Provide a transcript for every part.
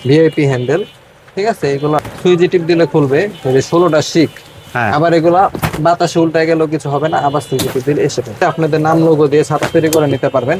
VIP handle, ঠিক আছে। এগুলা সুইচে টিপ দিলে খুলবে, এই যে 16টা শিক। হ্যাঁ। আবার এগুলা বাতাসে উল্টা গেলেও কিছু হবে না, আবার সুইচে টিপ দিলে এসে যাবে। আপনাদের নাম লোগো দিয়ে ছাতা তৈরি করে নিতে পারবেন।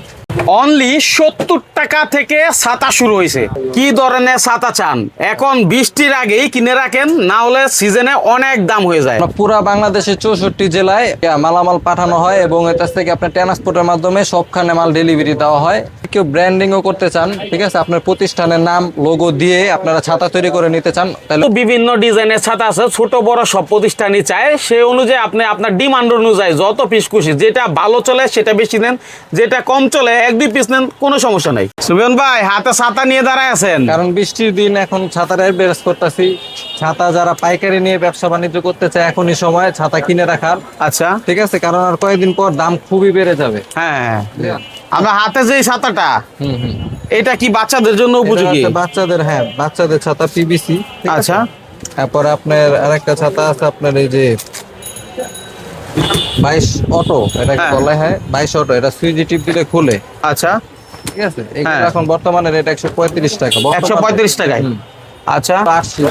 অনলি 70 টাকা থেকে ছাতা শুরু হয়েছে। কি ধরনের ছাতা চান এখন বৃষ্টির আগেই কিনে রাখেন, না হলে সিজনে অনেক দাম হয়ে যায়। পুরা বাংলাদেশের 64 জেলায় মালামাল পাঠানো হয় এবং এর কাছ থেকে আপনার ট্রান্সপোর্টের মাধ্যমে সবখানে মাল ডেলিভারি দেওয়া হয়। কেউ ব্র্যান্ডিংও করতে চান, ঠিক আছে, আপনার প্রতিষ্ঠানের নাম লোগো দিয়ে আপনারা ছাতা তৈরি করে নিতে চান, তাহলে বিভিন্ন ডিজাইনের ছাতা আছে, ছোট বড় সব প্রতিষ্ঠানই চায়। সেই অনুযায়ী আপনি আপনার ডিমান্ড অনুযায়ী যত পিস খুশি, যেটা ভালো চলে সেটা বেশি নেন, যেটা কম চলে 1-2 পিস নেন, কোনো সমস্যা নাই। সুবিয়ন ভাই হাতে ছাতা নিয়ে দাঁড়ায় আছেন, কারণ বৃষ্টির দিন, এখন ছাতার অ্যাডভার্টাইজ করতেছি। ছাতা যারা পাইকারি নিয়ে ব্যবসা বাণিজ্য করতে চায় এখনই সময় ছাতা কিনে রাখার, আচ্ছা। ঠিক আছে, কারণ আর কয়েকদিন পর দাম খুবই বেড়ে যাবে। হ্যাঁ, আমরা হাতে যে ছাতাটা, হুম হুম। এটা কি বাচ্চাদের জন্য এটা উপযোগী? হচ্ছে বাচ্চাদের, হ্যাঁ, বাচ্চাদের ছাতা পিভিসি। আচ্ছা। তারপরে আপনার আরেকটা ছাতা আছে আপনার এই যে 22 অটো, এটাকে হ্যাঁ। বলা হয় 22 অটো। এটা সুইচে টিপ দিলে খুলে, আচ্ছা, ঠিক আছে। এগুলো হ্যাঁ। এখন বর্তমানে রেট 135 টাকা। 135 টাকায়। হুম। আচ্ছা, 80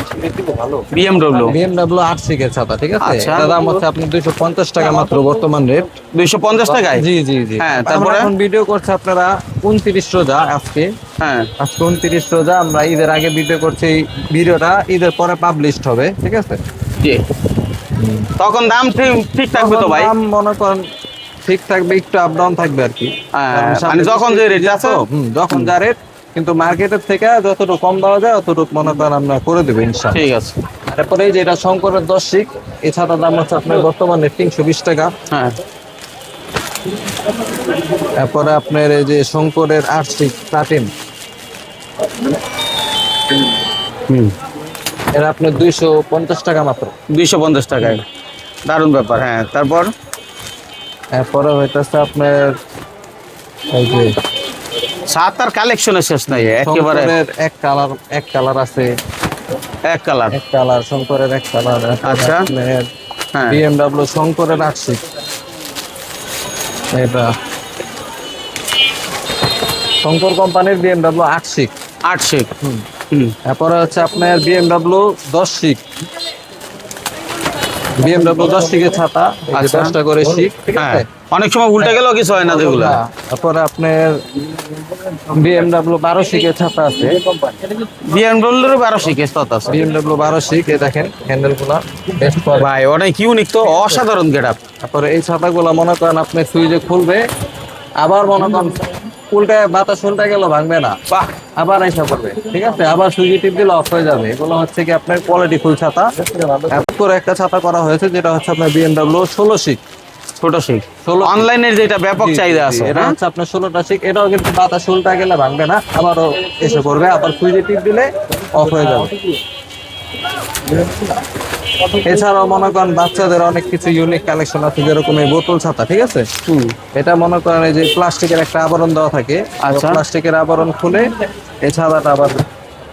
ভালো বিএমডব্লিউ BMW 8 এর ছাতা, ঠিক আছে। আচ্ছা। এটার দাম হচ্ছে আপনার 250 টাকা মাত্র বর্তমান রেট। 250 টাকায়। জি জি জি। হ্যাঁ, আমরা তারপরে? এখন ভিডিও করছে আপনারা 29 রোজা আজকে। হ্যাঁ, আজকে 29 রোজা, আমরা ঈদের আগে ভিডিও করছি। এই ভিডিওটা ঈদের পরে পাবলিশড হবে, ঠিক আছে। জি। তখন দাম ঠিক থাকবে তো ভাই? দাম মনে করেন ঠিক থাকবে, একটু আপ ডাউন থাকবে আর কি। হ্যাঁ, কারণ সামনে মানে যখন যে রেট বৃষ্টি আছে। তো, যখন যা রেট, কিন্তু মার্কেটের থেকে যতটুকু কম দেওয়া যায় অতটুকু মনে করেন আমরা করে দেবো ইনশাআল্লাহ। ঠিক আছে। তারপরে এই যে এটা শঙ্করের 10 শিক, এই ছাতার দাম হচ্ছে আপনার বর্তমানে 320 টাকা। হ্যাঁ, তারপরে আপনার এই যে শঙ্করের 8 শিক প্লাটিন, এটা আপনার 250 টাকা মাত্র। 250 টাকায়, দারুণ ব্যাপার। হ্যাঁ, তারপর তারপরে হইতেছে আপনার এই যে ছাতার কালেকশনের শেষ নাই একেবারে। শঙ্করের এক কালার আছে, এক কালার। এক কালার শঙ্করের এক কালার। আচ্ছা। হ্যাঁ, BMW শঙ্করের 8 শিক, এটা শঙ্কর কোম্পানির BMW 8 শিক। 8 শিক। তারপরে হচ্ছে আপনার BMW 10 শিক, BMW 10 শিকের ছাতা, এই যে আচ্ছা। 10টা করে শিক, ঠিক হ্যাঁ, আছে। অনেক সময় উল্টে গেলেও কিছু হয় না যেগুলো। তারপরে আপনার BMW 12 শিকের ছাতা আছে। বিএমডব্লিউর 12 শিক ছাতা আছে। BMW 12 শিক, এই দেখেন হ্যান্ডেল গুলা বেস্ট কোয়ালিটি। ভাই অনেক ইউনিক তো, অসাধারণ গেটআপ। তারপরে এই ছাতাগুলো মনে করেন আপনি সুইচে খুলবে, আবার মনে করেন উল্টায় বাতাস উল্টা গেল ভাঙবে না, বাহ, আবার এসে পড়বে, ঠিক আছে। আবার সুইচে টিপ দিলে অফ হয়ে যাবে। এগুলো হচ্ছে কি আপনার কোয়ালিটি ফুল ছাতা। এরপর একটা ছাতা করা হয়েছে যেটা হচ্ছে আপনার BMW 16 শিক। ছোট শিক 16 অনলাইনের যেটা ব্যাপক চাহিদা আছে। এটা হ্যাঁ? হচ্ছে আপনার 16টা শিক। এটাও কিন্তু বাতাস উল্টা গেলে ভাঙবে না, আবারও এসে পড়বে, আবার সুইচে টিপ দিলে অফ হয়ে যাবে। এছাড়াও মনে করেন বাচ্চাদের অনেক কিছু ইউনিক কালেকশন আছে, যেরকম এই বোতল ছাতা, ঠিক আছে। এটা মনে করেন এই যে প্লাস্টিকের একটা আবরণ দেওয়া থাকে, আচ্ছা। প্লাস্টিকের আবরণ খুলে এই ছাতাটা আবার,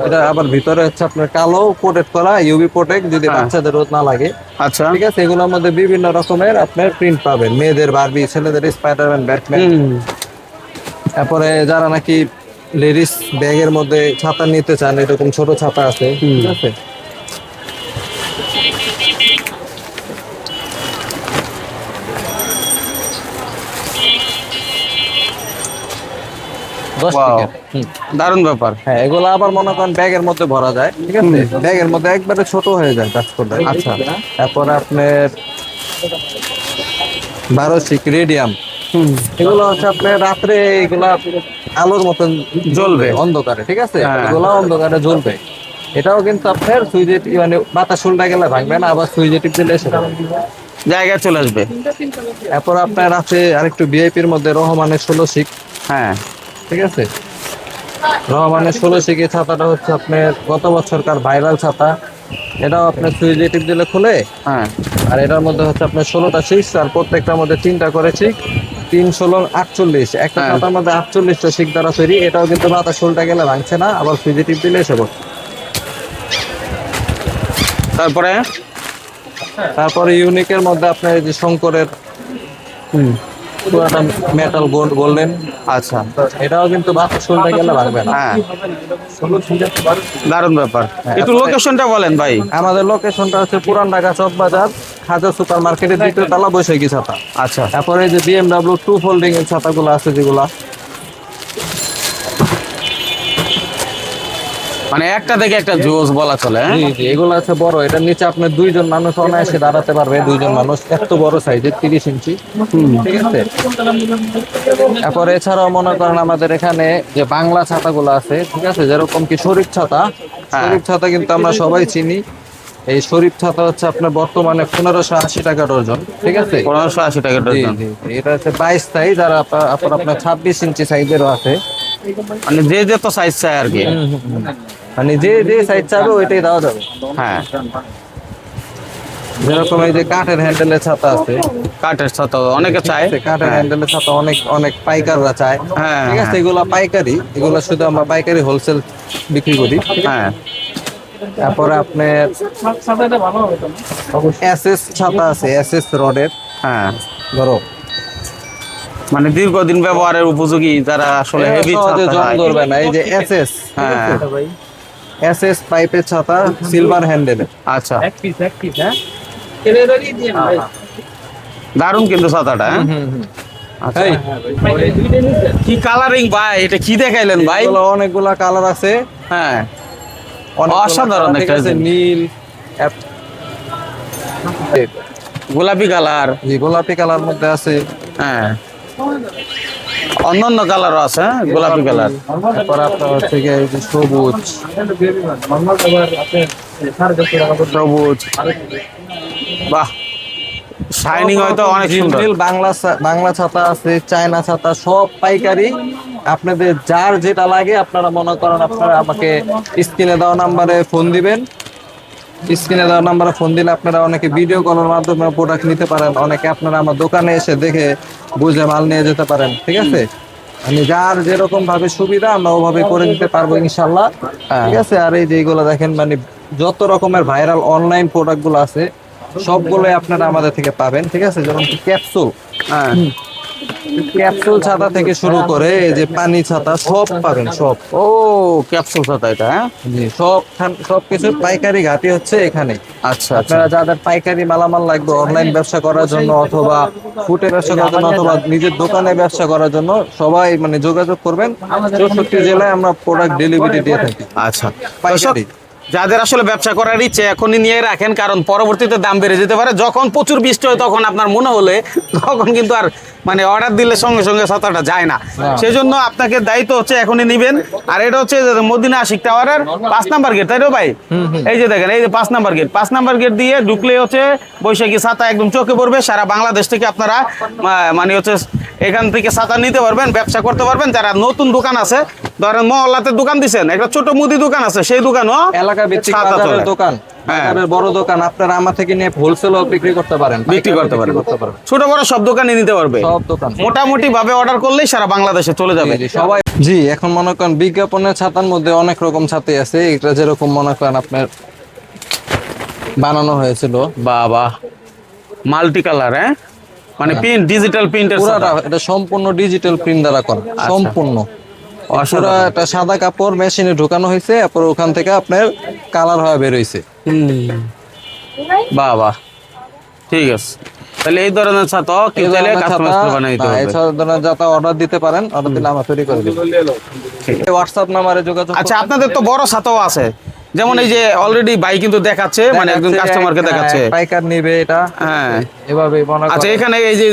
এটা আবার ভিতরে হচ্ছে আপনার কালো কোটেড করা, ইউভি প্রোটেক্ট, যদি হ্যাঁ। বাচ্চাদের রোদ না লাগে, আচ্ছা। ঠিক আছে। এগুলোর মধ্যে বিভিন্ন রকমের আপনার প্রিন্ট পাবেন, মেয়েদের বারবি, ছেলেদের স্পাইডারম্যান, ব্যাটম্যান। তারপরে যারা নাকি লেডিস ব্যাগের মধ্যে ছাতা নিতে চান, এরকম ছোট ছাতা আছে, ঠিক আছে। Wow. দারুণ ব্যাপার। হ্যাঁ, এগুলো আবার মনে করেন ব্যাগের মধ্যে ভরা যায়, ঠিক আছে। ব্যাগের মধ্যে একবারে ছোট হয়ে যায় কাজ করলে। আচ্ছা। তারপরে আপনার 12 শিক রেডিয়াম, এগুলো হচ্ছে আপনার রাত্রে এগুলা আলোর মতন জ্বলবে অন্ধকারে, ঠিক আছে। হ্যাঁ। এগুলো অন্ধকারে জ্বলবে। এটাও কিন্তু আপনার সুইচে মানে বাতাস উল্টা গেলে ভাঙবে না, আবার সুইচে টিপ দিলে এসে যাবে, জায়গায় চলে আসবে। এরপর আপনার আছে আরেকটু ভিআইপির মধ্যে রহমানের 16 শিক, হ্যাঁ, ঠিক আছে। রহমানের 16 শিকের ছাতাটা হচ্ছে আপনার গত বছরকার ভাইরাল ছাতা। এটাও আপনার সুইচে টিপ দিলে খুলে, হ্যাঁ, আর এটার মধ্যে হচ্ছে আপনার 16টা শিক, আর প্রত্যেকটার মধ্যে 3টা করে শিক, 3 16 48। একটা হ্যাঁ। ছাতার মধ্যে 48টা শিক দ্বারা তৈরি। এটাও কিন্তু বাতাস উল্টা গেলে ভাঙছে না, আবার সুইচে টিপ দিলে এসে পড়ছে। তারপরে তারপরে ইউনিকের মধ্যে আপনার এই যে শঙ্করের পুরাটা মেটাল গোল্ডেন। আচ্ছা, এটাও কিন্তু বাতাস শুনতে গেলে ভাঙবে না। হ্যাঁ, দারুণ ব্যাপার। একটু লোকেশনটা বলেন ভাই। আমাদের লোকেশনটা হচ্ছে পুরান ঢাকা চক বাজার, খাজা সুপার মার্কেটের দ্বিতীয় তলা, বৈশাখী ছাতা। আচ্ছা, তারপরে এই যে BMW 2 ফোল্ডিং এর ছাতাগুলো আছে যেগুলা, মানে একটা থেকে একটা জোস বলা চলে, হ্যাঁ? জি জি, এগুলো আছে বড়। এটার নিচে আপনার দুইজন মানুষ অনায়াসে দাঁড়াতে পারবে, দুইজন মানুষ, এত বড় সাইজের 30 ইঞ্চি, ঠিক আছে। তারপরে এছাড়াও মনে করেন আমাদের এখানে যে বাংলা ছাতাগুলো আছে, ঠিক আছে, যেরকম কি শরীফ ছাতা। শরীফ ছাতা কিন্তু আমরা সবাই চিনি। এই শরীফ ছাতা হচ্ছে আপনার বর্তমানে 1580 টাকা ডজন, ঠিক আছে। 1580 টাকা জি ডজন। জি, এটা হচ্ছে 22 সাইজ, আর আপনার 26 ইঞ্চি সাইজেরও আছে। মানে যে যে তো সাইজ চাই আর কি। মানে যে যে সাইজ চাবে ওইটাই দেওয়া যাবে। হ্যাঁ, যেরকম এই যে কাঠের হ্যান্ডেলের ছাতা আছে, কাঠের ছাতা অনেকে চায়। কাঠের হ্যান্ডেলের ছাতা অনেক অনেক পাইকাররা চায়, হ্যাঁ, ঠিক আছে। এগুলা পাইকারি, এগুলা শুধু আমরা পাইকারি হোলসেল বিক্রি করি। হ্যাঁ, তারপরে আপনার এসএস ছাতা আছে, এসএস রডের, হ্যাঁ, ধরো মানে দীর্ঘদিন ব্যবহারের উপযোগী, যারা আসলে হেভি সহজে জং ধরবে না। এই যে এসএস, হ্যাঁ, এসএস পাইপের ছাতা, সিলভার হ্যান্ডেলের। আচ্ছা, দারুণ কিন্তু ছাতাটা, হ্যাঁ? আচ্ছা। এই, কি কালারিং ভাই, এটা কি দেখাইলেন ভাই? এগুলো অনেকগুলা কালার আছে, হ্যাঁ, অনেকগুলা অসাধারণ colour, ঠিক একটা আছে, জিনিস। নীল, গোলাপি কালার, জি, গোলাপি কালার মধ্যে আছে, হ্যাঁ, অন্যান্য কালারও আছে, হ্যাঁ, গোলাপি কালার, তারপর আপনার হচ্ছে গিয়ে এই যে সবুজ, সবুজ, বাহ, শাইনিং হয়তো অনেক সুন্দর। নীল বাংলা ছাতা আছে, চায়না ছাতা, সব পাইকারি। আপনাদের যার যেটা লাগে আপনারা মনে করেন আপনারা আমাকে স্ক্রিনে দেওয়া নাম্বারে ফোন দিবেন। স্ক্রিনে দেওয়া নাম্বারে ফোন দিলে আপনারা অনেকে ভিডিও কলের মাধ্যমে প্রোডাক্ট নিতে পারেন, অনেকে আপনারা আমার দোকানে এসে দেখে বুঝে মাল নিয়ে যেতে পারেন, ঠিক আছে। আমি যার যেরকম ভাবে সুবিধা আমরা ওভাবে করে দিতে পারবো ইনশাল্লাহ, ঠিক আছে। আর এই যে এইগুলো দেখেন, মানে যত রকমের ভাইরাল অনলাইন প্রোডাক্ট গুলো আছে সবগুলোই আপনারা আমাদের থেকে পাবেন, ঠিক আছে। যেমন ক্যাপসুল, হ্যাঁ, ক্যাপসুল ছাতা থেকে শুরু করে এই যে পানি ছাতা সব পাবেন, সব। ও ক্যাপসুল ছাতা এটা, হ্যাঁ? জি, সবকিছু পাইকারি ঘাটি হচ্ছে এখানে। আচ্ছা, আচ্ছা, আপনারা যাদের পাইকারি মালামাল লাগবে অনলাইন ব্যবসা করার জন্য, অথবা ফুটে ব্যবসা করার জন্য, অথবা নিজের দোকানে ব্যবসা করার জন্য, সবাই মানে যোগাযোগ করবেন। 64 জেলায় আমরা প্রোডাক্ট ডেলিভারি দিয়ে থাকি, আচ্ছা। পাইকারি। যাদের আসলে ব্যবসা করার ইচ্ছে এখনই নিয়ে রাখেন, কারণ পরবর্তীতে দাম বেড়ে যেতে পারে। যখন প্রচুর বৃষ্টি হয় তখন আপনার মনে হলে তখন কিন্তু আর মানে অর্ডার দিলে সঙ্গে সঙ্গে ছাতাটা যায় না। সেই জন্য আপনাকে দায়িত্ব হচ্ছে এখনই নিবেন। আর এটা হচ্ছে মদিনা আশিক টাওয়ারের 5 নাম্বার গেট, তাই তো ভাই? এই যে দেখেন, এই যে 5 নাম্বার গেট, 5 নাম্বার গেট দিয়ে ঢুকলে হচ্ছে বৈশাখী ছাতা একদম চোখে পড়বে। সারা বাংলাদেশ থেকে আপনারা মানে হচ্ছে এখান থেকে ছাতা নিতে পারবেন, ব্যবসা করতে পারবেন। যারা নতুন দোকান আছে, ধরেন মহল্লাতে দোকান দিচ্ছেন, একটা ছোট মুদি দোকান আছে, সেই দোকানও এলাকা ভিত্তিক ছাতা বাজারের চলে। দোকান, হ্যাঁ। বাজারের বড় দোকান, আপনারা আমার থেকে নিয়ে হোলসেলও বিক্রি করতে পারেন, বিক্রি করতে পাইকারিও পারবেন, ছোট বড় সব দোকানে নিতে পারবে। সব দোকান মোটামুটি ভাবে অর্ডার করলেই সারা বাংলাদেশে চলে যাবে। জি, সবাই। জি, এখন মনে করেন বিজ্ঞাপনের ছাতার মধ্যে অনেক রকম ছাতি আছে। এটা যেরকম মনে করেন আপনার বানানো হয়েছিল, বাবা, মাল্টি কালার, হ্যাঁ, মানে প্রিন্ট, ডিজিটাল প্রিন্টের পুরাটা এটা সম্পূর্ণ ডিজিটাল প্রিন্ট দ্বারা করা, সম্পূর্ণ। পুরা একটা সাদা কাপড় মেশিনে ঢোকানো হয়েছে, তারপর ওখান থেকে আপনার কালার হয়ে বের হয়েছে। বাবা, ঠিক আছে। তাহলে এই ধরনের ছাতা কেউ চাইলে কাস্টমাইজ করে বানিয়ে দিতে পারবে। ধরনের যাতা অর্ডার দিতে পারেন, অর্ডার দিলে আমরা তৈরি করে দেব। হোয়াটসঅ্যাপ নাম্বারে যোগাযোগ। আচ্ছা, আপনাদের তো বড় ছাতাও আছে, যেমন এই যে অলরেডি ভাই কিন্তু দেখাচ্ছে, মানে একজন কাস্টমারকে দেখাচ্ছে, পাইকার নিবে এটা, হ্যাঁ, এভাবে মনে করেন। আচ্ছা, এখানে এই যে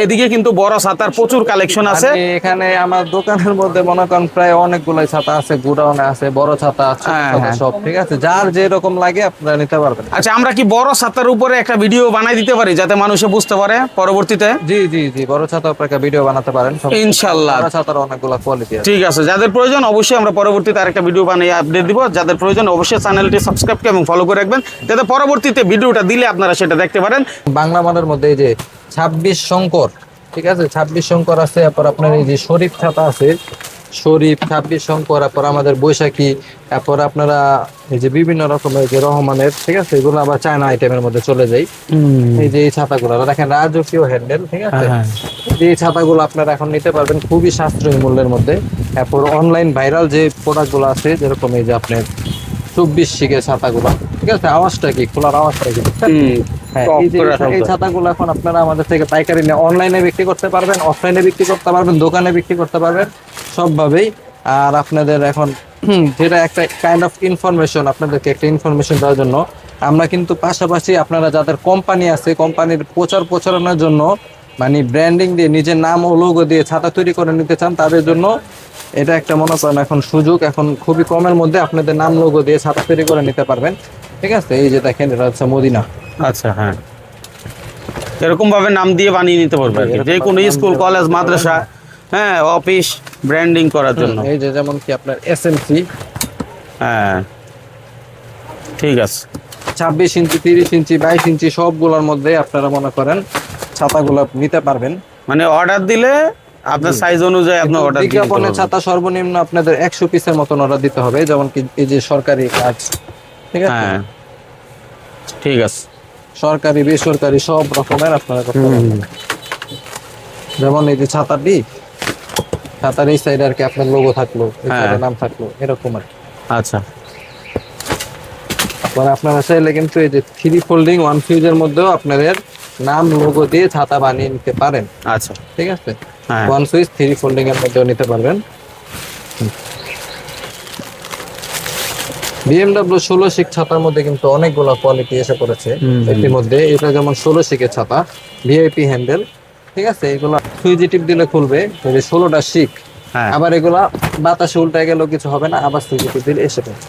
এদিকে কিন্তু বড় ছাতার প্রচুর কালেকশন আছে। এখানে আমার দোকানের মধ্যে মনে করেন প্রায় অনেকগুলাই ছাতা আছে, গোডাউনে আছে, বড় ছাতা আছে, ছোট ছাতা সব, ঠিক আছে। যার যেরকম লাগে আপনারা নিতে পারবেন। আচ্ছা, আমরা কি বড় ছাতার উপরে একটা ভিডিও বানাই দিতে পারি যাতে মানুষে বুঝতে পারে পরবর্তীতে? জি জি জি, বড় ছাতা আপনারা ভিডিও বানাতে পারেন ইনশাআল্লাহ। বড় ছাতার অনেকগুলো কোয়ালিটি আছে। ঠিক আছে, যাদের প্রয়োজন অবশ্যই আমরা পরবর্তীতে আরেকটা ভিডিও বানিয়ে আপডেট দিব। যাদের প্রয়োজন অবশ্যই চ্যানেলটি সাবস্ক্রাইব এবং ফলো করে রাখবেন, যাতে পরবর্তীতে ভিডিওটা দিলে আপনারা সেটা দেখতে পারেন। বাংলা মানের মধ্যে এই যে 26 শঙ্কর, ঠিক আছে, 26 শঙ্কর আছে। তারপর আপনার এই যে শরীফ ছাতা আছে, শরীফ, 26 শঙ্কর, তারপর আমাদের বৈশাখী, তারপর আপনারা এই যে বিভিন্ন রকমের যে রহমানের, ঠিক আছে, এগুলো আবার চায়না আইটেমের মধ্যে চলে যায়। এই যে এই ছাতাগুলো দেখেন, রাজকীয় হ্যান্ডেল, ঠিক আছে। হ্যাঁ। এই ছাতাগুলো আপনারা এখন নিতে পারবেন খুবই সাশ্রয়ী মূল্যের মধ্যে। তারপর অনলাইন ভাইরাল যে প্রোডাক্টগুলো আছে, যেরকম এই যে আপনার 24 শিকের ছাতাগুলো, ঠিক আছে। আওয়াজটা কি, খোলার আওয়াজটা কি? হ্যাঁ, এই ছাতাগুলো এখন আপনারা আমাদের থেকে পাইকারি নিয়ে অনলাইনে বিক্রি করতে পারবেন, অফলাইনে বিক্রি করতে পারবেন, দোকানে বিক্রি করতে পারবেন, সবভাবেই। আর আপনাদের এখন যেটা একটা কাইন্ড অফ ইনফরমেশন, আপনাদেরকে একটা ইনফরমেশন দেওয়ার জন্য আমরা কিন্তু পাশাপাশি আপনারা যাদের কোম্পানি আছে, কোম্পানির প্রচারণার জন্য মানে ব্র্যান্ডিং দিয়ে নিজের নাম ও লোগো দিয়ে ছাতা তৈরি করে নিতে চান, তাদের জন্য এটা একটা মনে করেন এখন সুযোগ। এখন খুবই কমের মধ্যে আপনাদের নাম লোগো দিয়ে ছাতা তৈরি করে নিতে পারবেন, ঠিক আছে। এই যে দেখেন, এটা হচ্ছে মদিনা। আচ্ছা, হ্যাঁ, এরকম ভাবে নাম দিয়ে বানিয়ে নিতে পারবে আর কি। যে কোনো স্কুল, কলেজ, মাদ্রাসা, হ্যাঁ, অফিস ব্র্যান্ডিং করার জন্য। এই যে যেমন কি আপনার এসএমসি, হ্যাঁ, ঠিক আছে। 26 ইঞ্চি, 30 ইঞ্চি, 22 ইঞ্চি সবগুলোর মধ্যে আপনারা মনে করেন ছাতাগুলো নিতে পারবেন। মানে অর্ডার দিলে আপনার সাইজ অনুযায়ী আপনি অর্ডার দিতে বিজ্ঞাপনের পারবেন। ছাতা সর্বনিম্ন আপনাদের 100 পিসের মতন অর্ডার দিতে হবে, যেমন কি এই যে সরকারি কাজ, ঠিক আছে। হ্যাঁ, ঠিক আছে। সরকারি, বেসরকারি সব রকমের আপনারা করতে পারবেন। যেমন এই যে ছাতার এই সাইডে আর কি আপনার লোগো থাকলো, এই হ্যাঁ। সাইডে নাম থাকলো, এরকম আর কি। আচ্ছা, পরে আপনারা চাইলে কিন্তু এই যে 3 ফোল্ডিং 1 ফিউজের মধ্যেও আপনাদের নাম লোগো দিয়ে ছাতা বানিয়ে নিতে পারেন, আচ্ছা, ঠিক আছে। হ্যাঁ। 1 সুইচ 3 ফোল্ডিং এর মধ্যেও নিতে পারবেন। BMW 16 শিক ছাতার মধ্যে কিন্তু অনেকগুলো কোয়ালিটি এসে পড়েছে এর মধ্যে। এটা যেমন 16 শিকের ছাতা, ভিআইপি হ্যান্ডেল, ঠিক আছে। এগুলো সুইচে টিপ দিলে খুলবে, এই যে 16টা শিক। হ্যাঁ। আবার এগুলা বাতাসে উল্টায় গেলেও কিছু হবে না, আবার সুইচে টিপ দিলে এসে পড়বে।